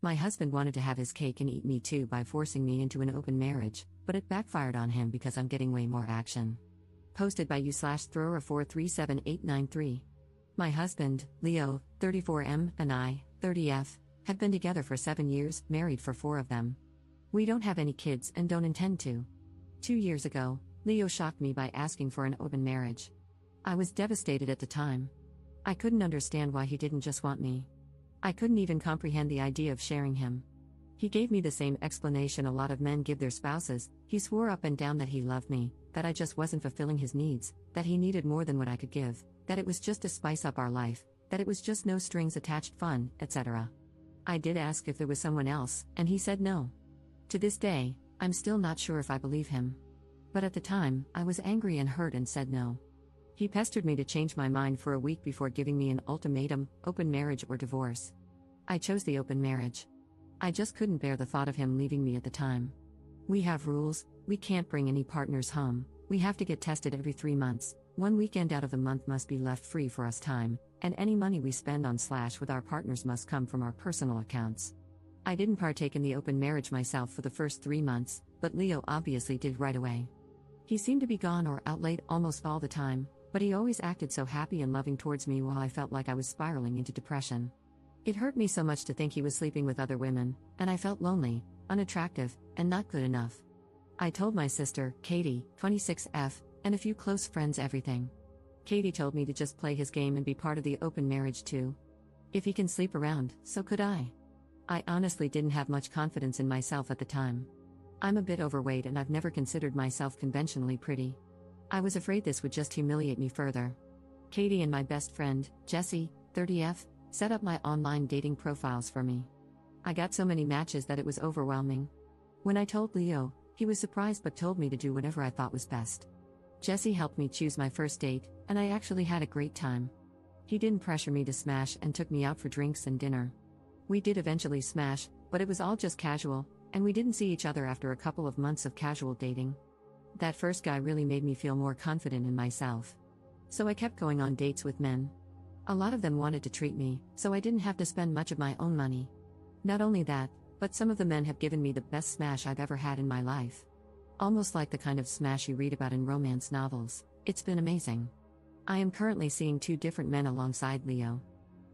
My husband wanted to have his cake and eat me too by forcing me into an open marriage, but it backfired on him because I'm getting way more action. Posted by you/thrower437893. My husband, Leo, 34M, and I, 30F, have been together for 7 years, married for 4 of them. We don't have any kids and don't intend to. 2 years ago, Leo shocked me by asking for an open marriage. I was devastated at the time. I couldn't understand why he didn't just want me. I couldn't even comprehend the idea of sharing him. He gave me the same explanation a lot of men give their spouses. He swore up and down that he loved me, that I just wasn't fulfilling his needs, that he needed more than what I could give, that it was just to spice up our life, that it was just no strings attached fun, etc. I did ask if there was someone else, and he said no. To this day, I'm still not sure if I believe him. But at the time, I was angry and hurt and said no. He pestered me to change my mind for a week before giving me an ultimatum: open marriage or divorce. I chose the open marriage. I just couldn't bear the thought of him leaving me at the time. We have rules: we can't bring any partners home, we have to get tested every 3 months, 1 weekend out of the month must be left free for us time, and any money we spend on / with our partners must come from our personal accounts. I didn't partake in the open marriage myself for the first 3 months, but Leo obviously did right away. He seemed to be gone or out late almost all the time, but he always acted so happy and loving towards me while I felt like I was spiraling into depression. It hurt me so much to think he was sleeping with other women, and I felt lonely, unattractive, and not good enough. I told my sister, Katie, 26F, and a few close friends everything. Katie told me to just play his game and be part of the open marriage too. If he can sleep around, so could I. I honestly didn't have much confidence in myself at the time. I'm a bit overweight and I've never considered myself conventionally pretty. I was afraid this would just humiliate me further. Katie and my best friend, Jessie, 30F, set up my online dating profiles for me. I got so many matches that it was overwhelming. When I told Leo, he was surprised but told me to do whatever I thought was best. Jessie helped me choose my first date, and I actually had a great time. He didn't pressure me to smash and took me out for drinks and dinner. We did eventually smash, but it was all just casual, and we didn't see each other after a couple of months of casual dating. That first guy really made me feel more confident in myself. So I kept going on dates with men. A lot of them wanted to treat me, so I didn't have to spend much of my own money. Not only that, but some of the men have given me the best smash I've ever had in my life. Almost like the kind of smash you read about in romance novels. It's been amazing. I am currently seeing 2 different men alongside Leo.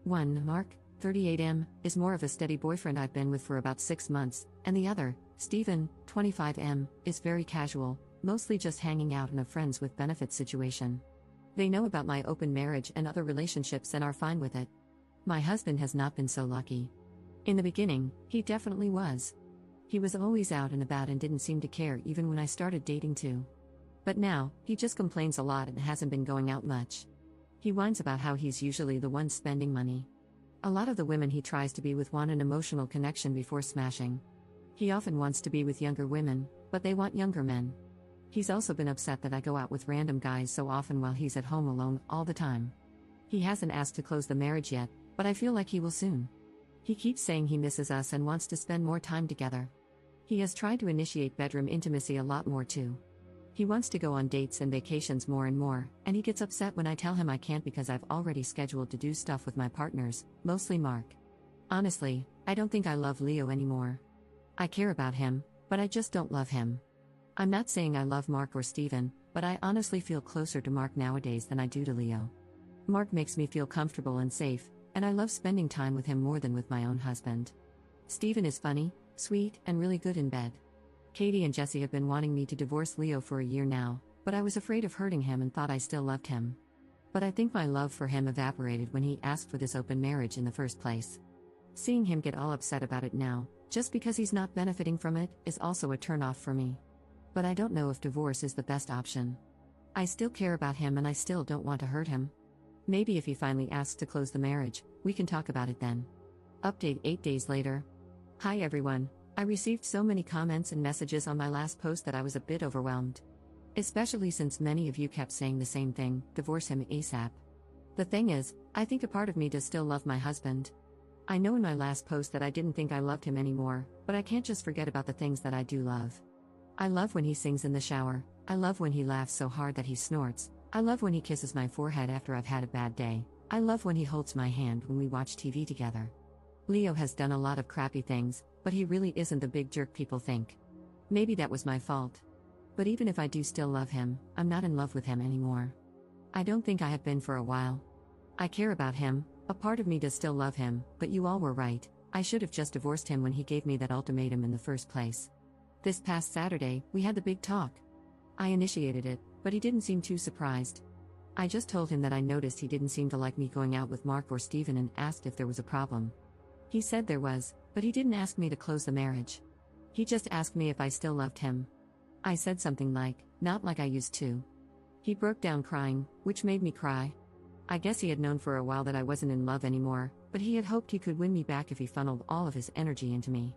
One, Mark, 38M, is more of a steady boyfriend I've been with for about 6 months, and the other, Stephen, 25M, is very casual, mostly just hanging out in a friends with benefits situation. They know about my open marriage and other relationships and are fine with it. My husband has not been so lucky. In the beginning, he definitely was. He was always out and about and didn't seem to care even when I started dating too. But now, he just complains a lot and hasn't been going out much. He whines about how he's usually the one spending money. A lot of the women he tries to be with want an emotional connection before smashing. He often wants to be with younger women, but they want younger men. He's also been upset that I go out with random guys so often while he's at home alone all the time. He hasn't asked to close the marriage yet, but I feel like he will soon. He keeps saying he misses us and wants to spend more time together. He has tried to initiate bedroom intimacy a lot more too. He wants to go on dates and vacations more and more, and he gets upset when I tell him I can't because I've already scheduled to do stuff with my partners, mostly Mark. Honestly, I don't think I love Leo anymore. I care about him, but I just don't love him. I'm not saying I love Mark or Steven, but I honestly feel closer to Mark nowadays than I do to Leo. Mark makes me feel comfortable and safe, and I love spending time with him more than with my own husband. Steven is funny, sweet, and really good in bed. Katie and Jessie have been wanting me to divorce Leo for a year now, but I was afraid of hurting him and thought I still loved him. But I think my love for him evaporated when he asked for this open marriage in the first place. Seeing him get all upset about it now, just because he's not benefiting from it, is also a turn-off for me. But I don't know if divorce is the best option. I still care about him and I still don't want to hurt him. Maybe if he finally asks to close the marriage, we can talk about it then. Update 8 days later. Hi everyone, I received so many comments and messages on my last post that I was a bit overwhelmed. Especially since many of you kept saying the same thing, divorce him ASAP. The thing is, I think a part of me does still love my husband. I know in my last post that I didn't think I loved him anymore, but I can't just forget about the things that I do love. I love when he sings in the shower, I love when he laughs so hard that he snorts, I love when he kisses my forehead after I've had a bad day, I love when he holds my hand when we watch TV together. Leo has done a lot of crappy things, but he really isn't the big jerk people think. Maybe that was my fault. But even if I do still love him, I'm not in love with him anymore. I don't think I have been for a while. I care about him, a part of me does still love him, but you all were right, I should have just divorced him when he gave me that ultimatum in the first place. This past Saturday, we had the big talk. I initiated it, but he didn't seem too surprised. I just told him that I noticed he didn't seem to like me going out with Mark or Steven and asked if there was a problem. He said there was, but he didn't ask me to close the marriage. He just asked me if I still loved him. I said something like, not like I used to. He broke down crying, which made me cry. I guess he had known for a while that I wasn't in love anymore, but he had hoped he could win me back if he funneled all of his energy into me.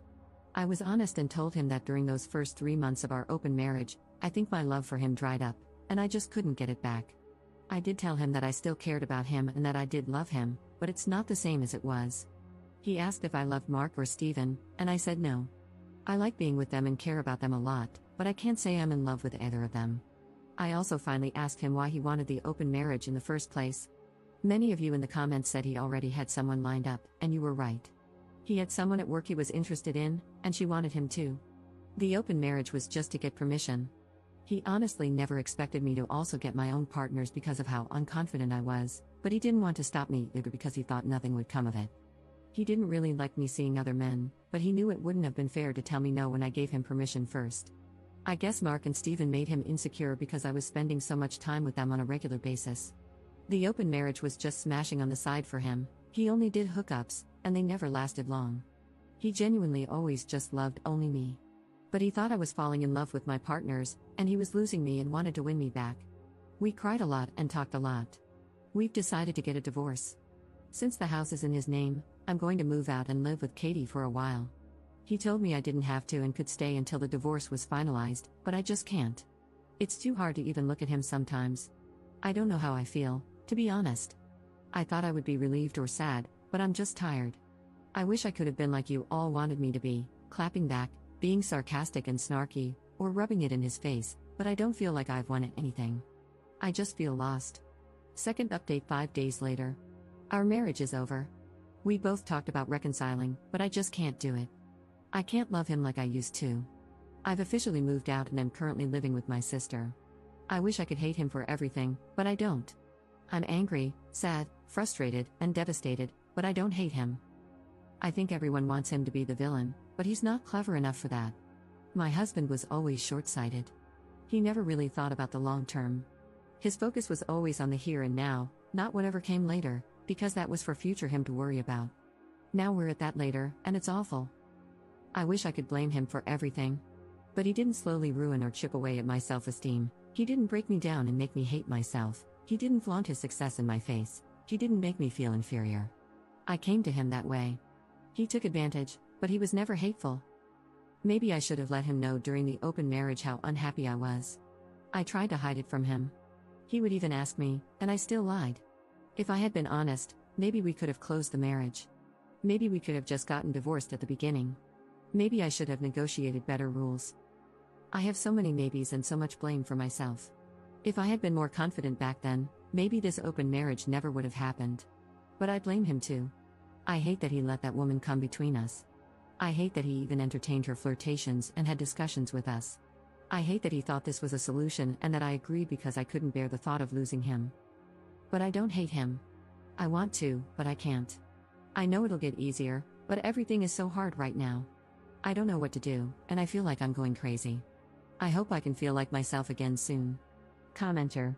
I was honest and told him that during those first 3 months of our open marriage, I think my love for him dried up, and I just couldn't get it back. I did tell him that I still cared about him and that I did love him, but it's not the same as it was. He asked if I loved Mark or Steven, and I said no. I like being with them and care about them a lot, but I can't say I'm in love with either of them. I also finally asked him why he wanted the open marriage in the first place. Many of you in the comments said he already had someone lined up, and you were right. He had someone at work he was interested in, and she wanted him too. The open marriage was just to get permission. He honestly never expected me to also get my own partners because of how unconfident I was, but he didn't want to stop me either because he thought nothing would come of it. He didn't really like me seeing other men, but he knew it wouldn't have been fair to tell me no when I gave him permission first. I guess Mark and Steven made him insecure because I was spending so much time with them on a regular basis. The open marriage was just smashing on the side for him, he only did hookups, and they never lasted long. He genuinely always just loved only me. But he thought I was falling in love with my partners, and he was losing me and wanted to win me back. We cried a lot and talked a lot. We've decided to get a divorce. Since the house is in his name, I'm going to move out and live with Katie for a while. He told me I didn't have to and could stay until the divorce was finalized, but I just can't. It's too hard to even look at him sometimes. I don't know how I feel, to be honest. I thought I would be relieved or sad, but I'm just tired. I wish I could have been like you all wanted me to be, clapping back, being sarcastic and snarky, or rubbing it in his face, but I don't feel like I've won anything. I just feel lost. Second update 5 days later. Our marriage is over. We both talked about reconciling, but I just can't do it. I can't love him like I used to. I've officially moved out and am currently living with my sister. I wish I could hate him for everything, but I don't. I'm angry, sad, frustrated, and devastated, but I don't hate him. I think everyone wants him to be the villain, but he's not clever enough for that. My husband was always short-sighted. He never really thought about the long term. His focus was always on the here and now, not whatever came later, because that was for future him to worry about. Now we're at that later, and it's awful. I wish I could blame him for everything. But he didn't slowly ruin or chip away at my self-esteem. He didn't break me down and make me hate myself. He didn't flaunt his success in my face. He didn't make me feel inferior. I came to him that way. He took advantage, but he was never hateful. Maybe I should have let him know during the open marriage how unhappy I was. I tried to hide it from him. He would even ask me, and I still lied. If I had been honest, maybe we could have closed the marriage. Maybe we could have just gotten divorced at the beginning. Maybe I should have negotiated better rules. I have so many maybes and so much blame for myself. If I had been more confident back then, maybe this open marriage never would have happened. But I blame him too. I hate that he let that woman come between us. I hate that he even entertained her flirtations and had discussions with us. I hate that he thought this was a solution and that I agreed because I couldn't bear the thought of losing him. But I don't hate him. I want to, but I can't. I know it'll get easier, but everything is so hard right now. I don't know what to do, and I feel like I'm going crazy. I hope I can feel like myself again soon. Commenter.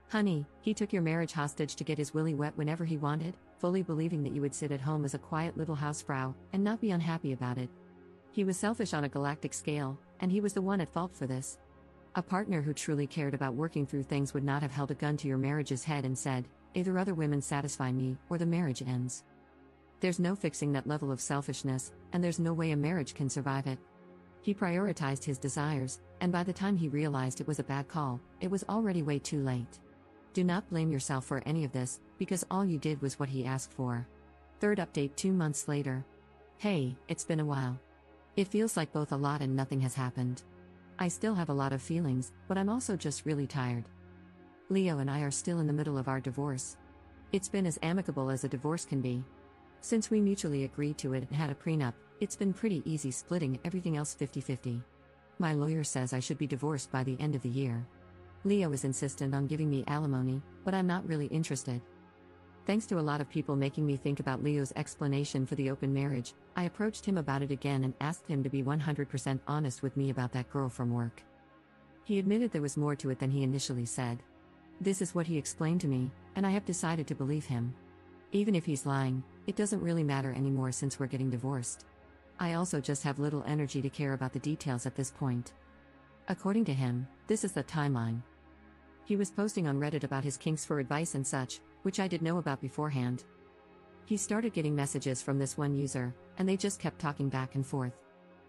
Honey, he took your marriage hostage to get his willy wet whenever he wanted, fully believing that you would sit at home as a quiet little housefrau and not be unhappy about it. He was selfish on a galactic scale, and he was the one at fault for this. A partner who truly cared about working through things would not have held a gun to your marriage's head and said, either other women satisfy me, or the marriage ends. There's no fixing that level of selfishness, and there's no way a marriage can survive it. He prioritized his desires, and by the time he realized it was a bad call, it was already way too late. Do not blame yourself for any of this, because all you did was what he asked for. Third update 2 months later. Hey, it's been a while. It feels like both a lot and nothing has happened. I still have a lot of feelings, but I'm also just really tired. Leo and I are still in the middle of our divorce. It's been as amicable as a divorce can be. Since we mutually agreed to it and had a prenup, it's been pretty easy splitting everything else 50-50. My lawyer says I should be divorced by the end of the year. Leo is insistent on giving me alimony, but I'm not really interested. Thanks to a lot of people making me think about Leo's explanation for the open marriage, I approached him about it again and asked him to be 100% honest with me about that girl from work. He admitted there was more to it than he initially said. This is what he explained to me, and I have decided to believe him. Even if he's lying, it doesn't really matter anymore since we're getting divorced. I also just have little energy to care about the details at this point. According to him, this is the timeline. He was posting on Reddit about his kinks for advice and such, which I did know about beforehand. He started getting messages from this one user, and they just kept talking back and forth.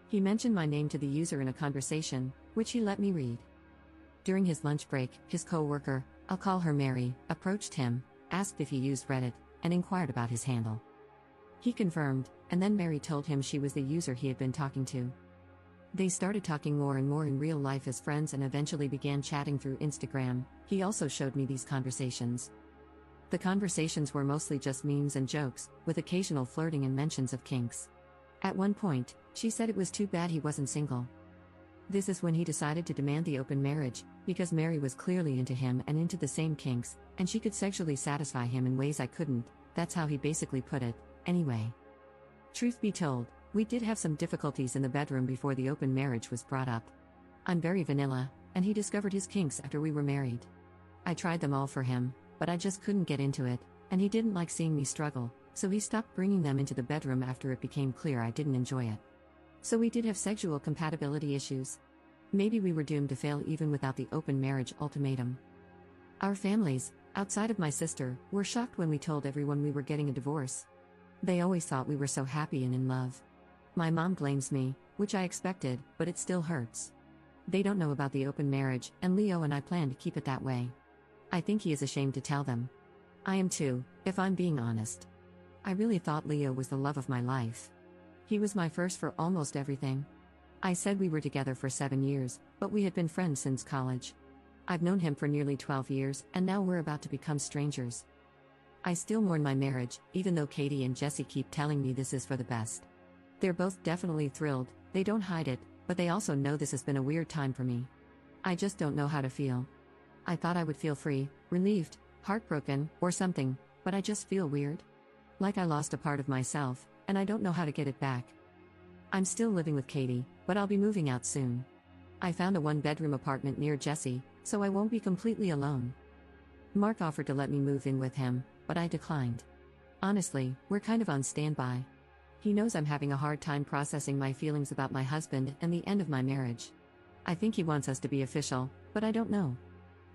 He mentioned my name to the user in a conversation, which he let me read. During his lunch break, his co-worker, I'll call her Mary, approached him, asked if he used Reddit, and inquired about his handle. He confirmed, and then Mary told him she was the user he had been talking to. They started talking more and more in real life as friends and eventually began chatting through Instagram. He also showed me these conversations. The conversations were mostly just memes and jokes, with occasional flirting and mentions of kinks. At one point, she said it was too bad he wasn't single. This is when he decided to demand the open marriage, because Mary was clearly into him and into the same kinks, and she could sexually satisfy him in ways I couldn't. That's how he basically put it, anyway. Truth be told, we did have some difficulties in the bedroom before the open marriage was brought up. I'm very vanilla, and he discovered his kinks after we were married. I tried them all for him, but I just couldn't get into it, and he didn't like seeing me struggle, so he stopped bringing them into the bedroom after it became clear I didn't enjoy it. So we did have sexual compatibility issues. Maybe we were doomed to fail even without the open marriage ultimatum. Our families, outside of my sister, were shocked when we told everyone we were getting a divorce. They always thought we were so happy and in love. My mom blames me, which I expected, but it still hurts. They don't know about the open marriage, and Leo and I plan to keep it that way. I think he is ashamed to tell them. I am too, if I'm being honest. I really thought Leo was the love of my life. He was my first for almost everything. I said we were together for 7 years, but we had been friends since college. I've known him for nearly 12 years, and now we're about to become strangers. I still mourn my marriage, even though Katie and Jesse keep telling me this is for the best. They're both definitely thrilled, they don't hide it, but they also know this has been a weird time for me. I just don't know how to feel. I thought I would feel free, relieved, heartbroken, or something, but I just feel weird. Like I lost a part of myself, and I don't know how to get it back. I'm still living with Katie, but I'll be moving out soon. I found a one-bedroom apartment near Jesse, so I won't be completely alone. Mark offered to let me move in with him, but I declined. Honestly, we're kind of on standby. He knows I'm having a hard time processing my feelings about my husband and the end of my marriage. I think he wants us to be official, but I don't know.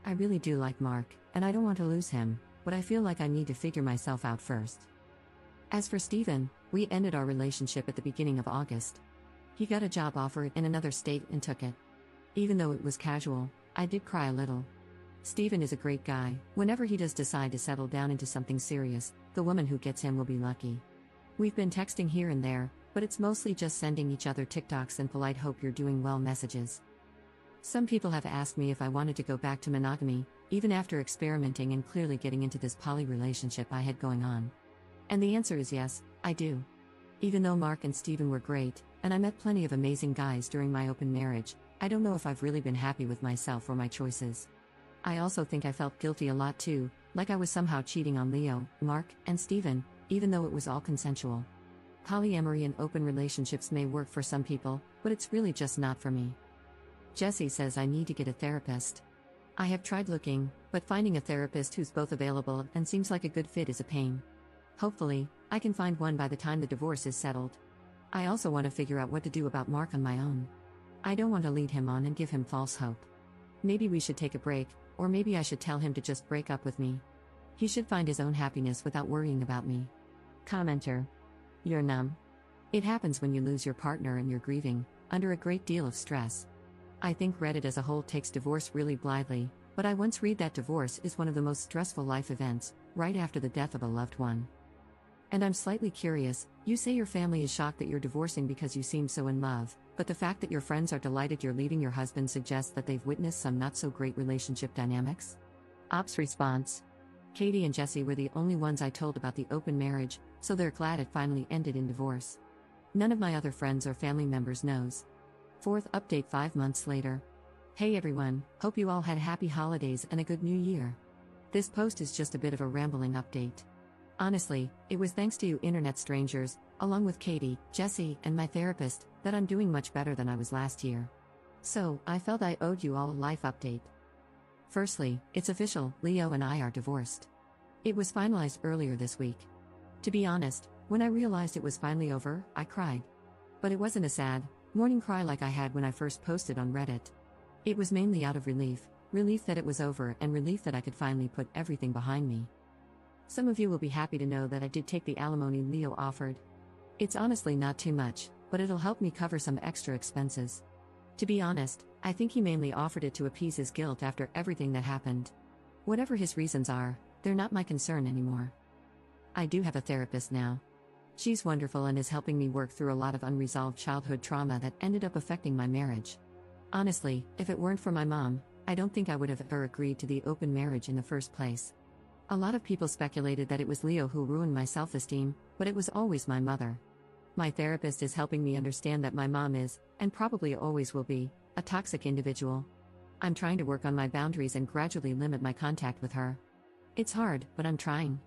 I really do like Mark, and I don't want to lose him, but I feel like I need to figure myself out first. As for Steven, we ended our relationship at the beginning of August. He got a job offer in another state and took it. Even though it was casual, I did cry a little. Steven is a great guy. Whenever he does decide to settle down into something serious, the woman who gets him will be lucky. We've been texting here and there, but it's mostly just sending each other TikToks and polite hope you're doing well messages. Some people have asked me if I wanted to go back to monogamy, even after experimenting and clearly getting into this poly relationship I had going on. And the answer is yes, I do. Even though Mark and Steven were great, and I met plenty of amazing guys during my open marriage, I don't know if I've really been happy with myself or my choices. I also think I felt guilty a lot too, like I was somehow cheating on Leo, Mark, and Steven, even though it was all consensual. Polyamory and open relationships may work for some people, but it's really just not for me. Jesse says I need to get a therapist. I have tried looking, but finding a therapist who's both available and seems like a good fit is a pain. Hopefully, I can find one by the time the divorce is settled. I also want to figure out what to do about Mark on my own. I don't want to lead him on and give him false hope. Maybe we should take a break, or maybe I should tell him to just break up with me. He should find his own happiness without worrying about me. Commenter. You're numb. It happens when you lose your partner and you're grieving, under a great deal of stress. I think Reddit as a whole takes divorce really blithely, but I once read that divorce is one of the most stressful life events, right after the death of a loved one. And I'm slightly curious, you say your family is shocked that you're divorcing because you seem so in love, but the fact that your friends are delighted you're leaving your husband suggests that they've witnessed some not-so-great relationship dynamics? Ops response. Katie and Jesse were the only ones I told about the open marriage, so they're glad it finally ended in divorce. None of my other friends or family members knows. Fourth update 5 months later. Hey everyone, hope you all had happy holidays and a good new year. This post is just a bit of a rambling update. Honestly, it was thanks to you internet strangers, along with Katie, Jesse, and my therapist, that I'm doing much better than I was last year. So, I felt I owed you all a life update. Firstly, it's official, Leo and I are divorced. It was finalized earlier this week. To be honest, when I realized it was finally over, I cried. But it wasn't a sad, morning cry like I had when I first posted on Reddit. It was mainly out of relief that it was over and relief that I could finally put everything behind me. Some of you will be happy to know that I did take the alimony Leo offered. It's honestly not too much, but it'll help me cover some extra expenses. To be honest, I think he mainly offered it to appease his guilt after everything that happened. Whatever his reasons are, they're not my concern anymore. I do have a therapist now. She's wonderful and is helping me work through a lot of unresolved childhood trauma that ended up affecting my marriage. Honestly, if it weren't for my mom, I don't think I would have ever agreed to the open marriage in the first place. A lot of people speculated that it was Leo who ruined my self-esteem, but it was always my mother. My therapist is helping me understand that my mom is, and probably always will be, a toxic individual. I'm trying to work on my boundaries and gradually limit my contact with her. It's hard, but I'm trying.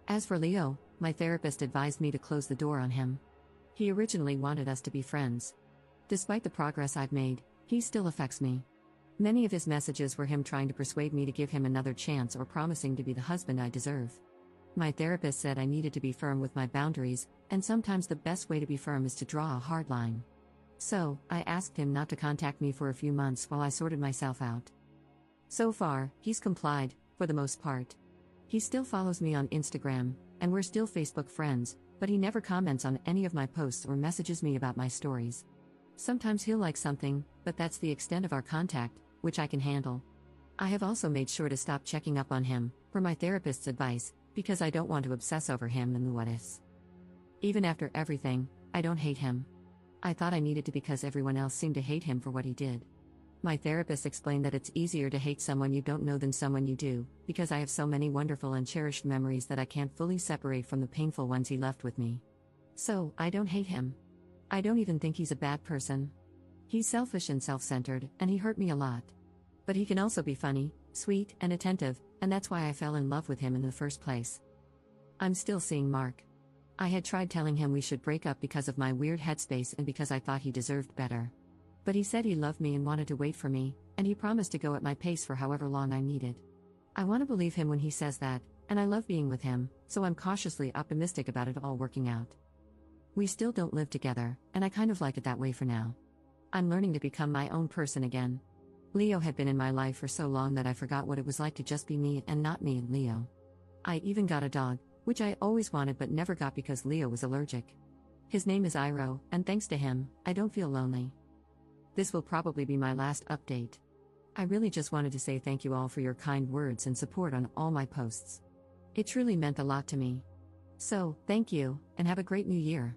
As for Leo, my therapist advised me to close the door on him. He originally wanted us to be friends. Despite the progress I've made, he still affects me. Many of his messages were him trying to persuade me to give him another chance or promising to be the husband I deserve. My therapist said I needed to be firm with my boundaries, and sometimes the best way to be firm is to draw a hard line. So, I asked him not to contact me for a few months while I sorted myself out. So far, he's complied, for the most part. He still follows me on Instagram, and we're still Facebook friends, but he never comments on any of my posts or messages me about my stories. Sometimes he'll like something, but that's the extent of our contact, which I can handle. I have also made sure to stop checking up on him, per my therapist's advice, because I don't want to obsess over him and the what-ifs. Even after everything, I don't hate him. I thought I needed to because everyone else seemed to hate him for what he did. My therapist explained that it's easier to hate someone you don't know than someone you do, because I have so many wonderful and cherished memories that I can't fully separate from the painful ones he left with me. So, I don't hate him. I don't even think he's a bad person. He's selfish and self-centered, and he hurt me a lot. But he can also be funny, sweet, and attentive, and that's why I fell in love with him in the first place. I'm still seeing Mark. I had tried telling him we should break up because of my weird headspace and because I thought he deserved better. But he said he loved me and wanted to wait for me, and he promised to go at my pace for however long I needed. I want to believe him when he says that, and I love being with him, so I'm cautiously optimistic about it all working out. We still don't live together, and I kind of like it that way for now. I'm learning to become my own person again. Leo had been in my life for so long that I forgot what it was like to just be me and not me and Leo. I even got a dog, which I always wanted but never got because Leo was allergic. His name is Iroh, and thanks to him, I don't feel lonely. This will probably be my last update. I really just wanted to say thank you all for your kind words and support on all my posts. It truly meant a lot to me. So, thank you, and have a great new year.